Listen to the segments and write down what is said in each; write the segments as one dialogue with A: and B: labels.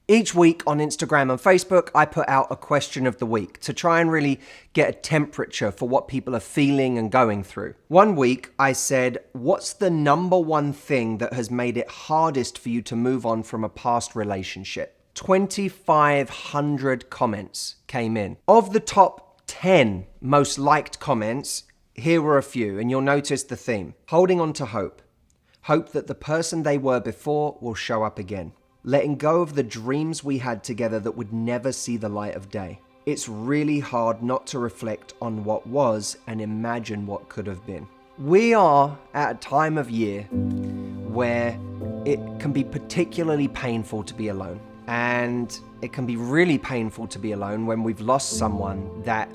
A: Each week on Instagram and Facebook, I put out a question of the week to try and really get a temperature for what people are feeling and going through. One week, I said, what's the number one thing that has made it hardest for you to move on from a past relationship? 2,500 comments came in. Of the top 10 most liked comments, here were a few, and you'll notice the theme. Holding on to hope. Hope that the person they were before will show up again. Letting go of the dreams we had together that would never see the light of day. It's really hard not to reflect on what was and imagine what could have been. We are at a time of year where it can be particularly painful to be alone. And it can be really painful to be alone when we've lost someone that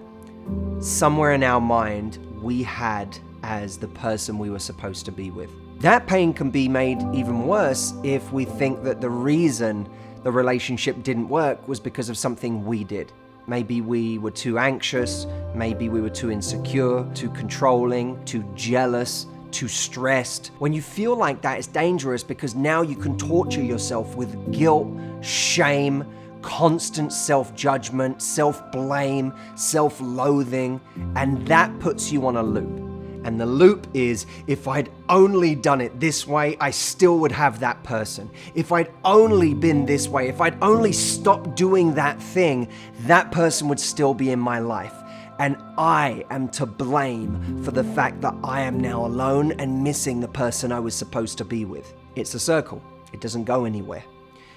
A: somewhere in our mind we had as the person we were supposed to be with. That pain can be made even worse if we think that the reason the relationship didn't work was because of something we did. Maybe we were too anxious, maybe we were too insecure, too controlling, too jealous, too stressed. When you feel like that, it's dangerous because now you can torture yourself with guilt, shame, constant self-judgment, self-blame, self-loathing, and that puts you on a loop. And the loop is, if I'd only done it this way, I still would have that person. If I'd only been this way, if I'd only stopped doing that thing, that person would still be in my life. And I am to blame for the fact that I am now alone and missing the person I was supposed to be with. It's a circle. It doesn't go anywhere.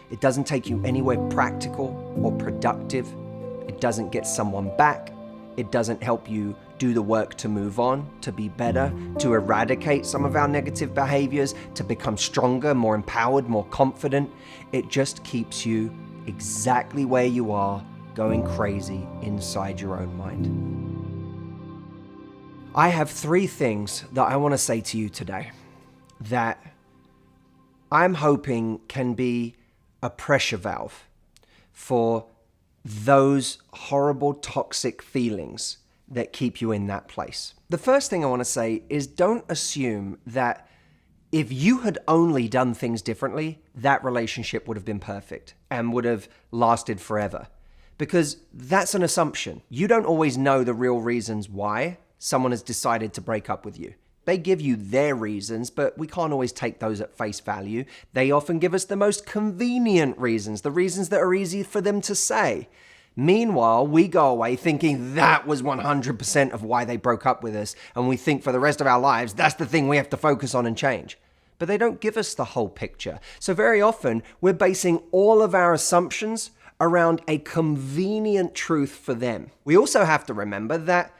A: It doesn't take you anywhere practical or productive. It doesn't get someone back. It doesn't help you do the work to move on, to be better, to eradicate some of our negative behaviors, to become stronger, more empowered, more confident. It just keeps you exactly where you are, going crazy inside your own mind. I have 3 things that I want to say to you today that I'm hoping can be a pressure valve for those horrible, toxic feelings that keep you in that place. The first thing I want to say is don't assume that if you had only done things differently, that relationship would have been perfect and would have lasted forever. Because that's an assumption. You don't always know the real reasons why someone has decided to break up with you. They give you their reasons, but we can't always take those at face value. They often give us the most convenient reasons, the reasons that are easy for them to say. Meanwhile, we go away thinking that was 100% of why they broke up with us, and we think for the rest of our lives, that's the thing we have to focus on and change. But they don't give us the whole picture. So very often, we're basing all of our assumptions around a convenient truth for them. We also have to remember that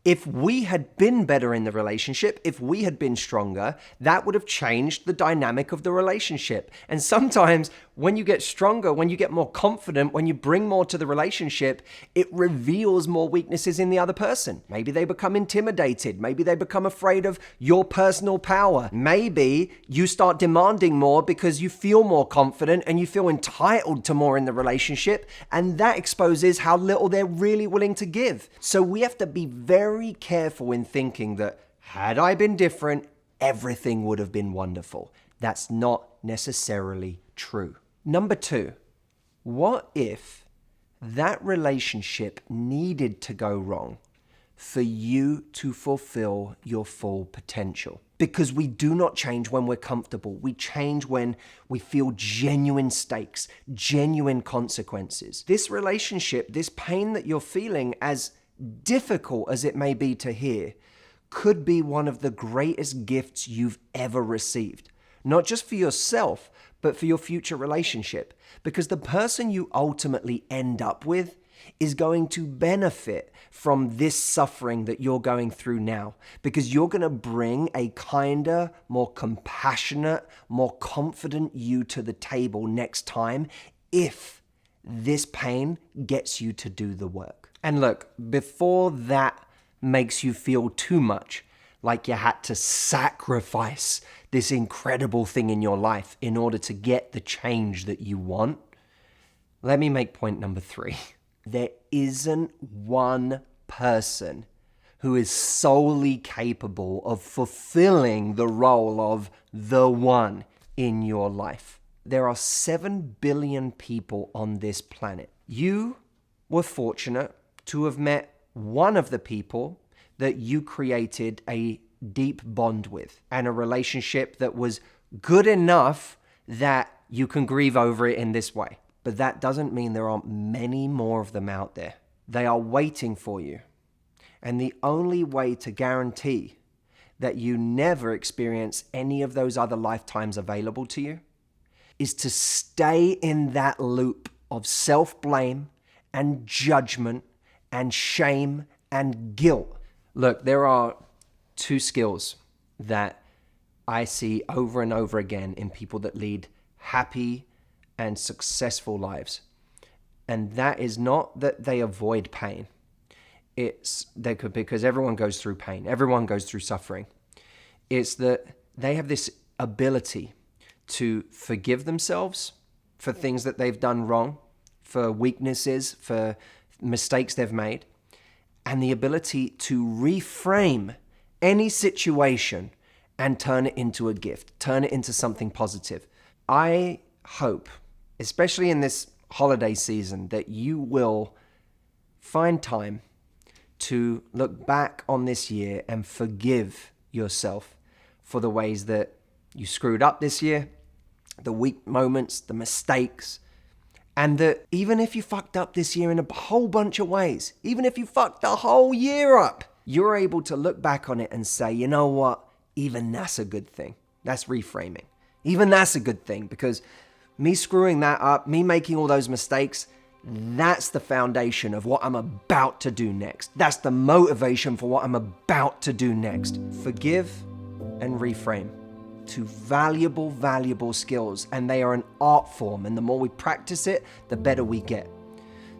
A: if we had been better in the relationship, if we had been stronger, that would have changed the dynamic of the relationship. And sometimes when you get stronger, when you get more confident, when you bring more to the relationship, it reveals more weaknesses in the other person. Maybe they become intimidated. Maybe they become afraid of your personal power. Maybe you start demanding more because you feel more confident and you feel entitled to more in the relationship. And that exposes how little they're really willing to give. So we have to be very careful in thinking that had I been different, everything would have been wonderful. That's not necessarily true. Number 2, what if that relationship needed to go wrong for you to fulfill your full potential? Because we do not change when we're comfortable. We change when we feel genuine stakes, genuine consequences. This relationship, this pain that you're feeling, as difficult as it may be to hear, could be one of the greatest gifts you've ever received. Not just for yourself, but for your future relationship. Because the person you ultimately end up with is going to benefit from this suffering that you're going through now. Because you're going to bring a kinder, more compassionate, more confident you to the table next time if this pain gets you to do the work. And look, before that makes you feel too much like you had to sacrifice this incredible thing in your life in order to get the change that you want, let me make point number 3. There isn't one person who is solely capable of fulfilling the role of the one in your life. there are 7 billion people on this planet. You were fortunate to have met one of the people that you created a deep bond with and a relationship that was good enough that you can grieve over it in this way. But that doesn't mean there aren't many more of them out there. They are waiting for you. And the only way to guarantee that you never experience any of those other lifetimes available to you is to stay in that loop of self-blame and judgment and shame and guilt. Look, there are 2 skills that I see over and over again in people that lead happy and successful lives. And that is not that they avoid pain. Because everyone goes through pain. Everyone goes through suffering. It's that they have this ability to forgive themselves for things that they've done wrong, for weaknesses, for mistakes they've made, and the ability to reframe any situation and turn it into a gift, turn it into something positive. I hope, especially in this holiday season, that you will find time to look back on this year and forgive yourself for the ways that you screwed up this year, the weak moments, the mistakes, and that even if you fucked up this year in a whole bunch of ways, even if you fucked the whole year up, you're able to look back on it and say, you know what, even that's a good thing. That's reframing. Even that's a good thing, because me screwing that up, me making all those mistakes, that's the foundation of what I'm about to do next. That's the motivation for what I'm about to do next. Forgive and reframe. 2 valuable, valuable skills, and they are an art form, and the more we practice it, the better we get.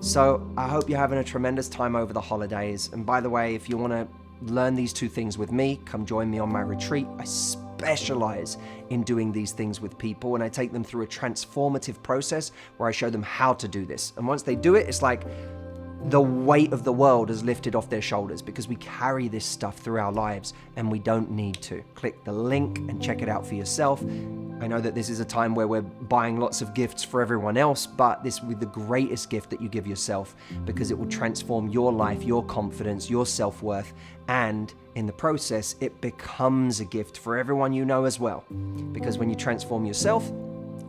A: So I hope you're having a tremendous time over the holidays. And by the way, if you want to learn these 2 things with me, come join me on my retreat. I specialize in doing these things with people, and I take them through a transformative process where I show them how to do this. And once they do it, it's like the weight of the world is lifted off their shoulders, because we carry this stuff through our lives and we don't need to. Click the link and check it out for yourself. I know that this is a time where we're buying lots of gifts for everyone else, but this will be the greatest gift that you give yourself, because it will transform your life, your confidence, your self-worth, and in the process, it becomes a gift for everyone you know as well. Because when you transform yourself,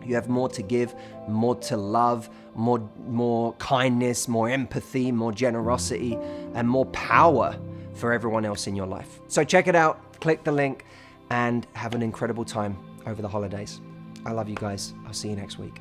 A: you have more to give, more to love, more kindness, more empathy, more generosity, and more power for everyone else in your life. So check it out, click the link, and have an incredible time over the holidays. I love you guys. I'll see you next week.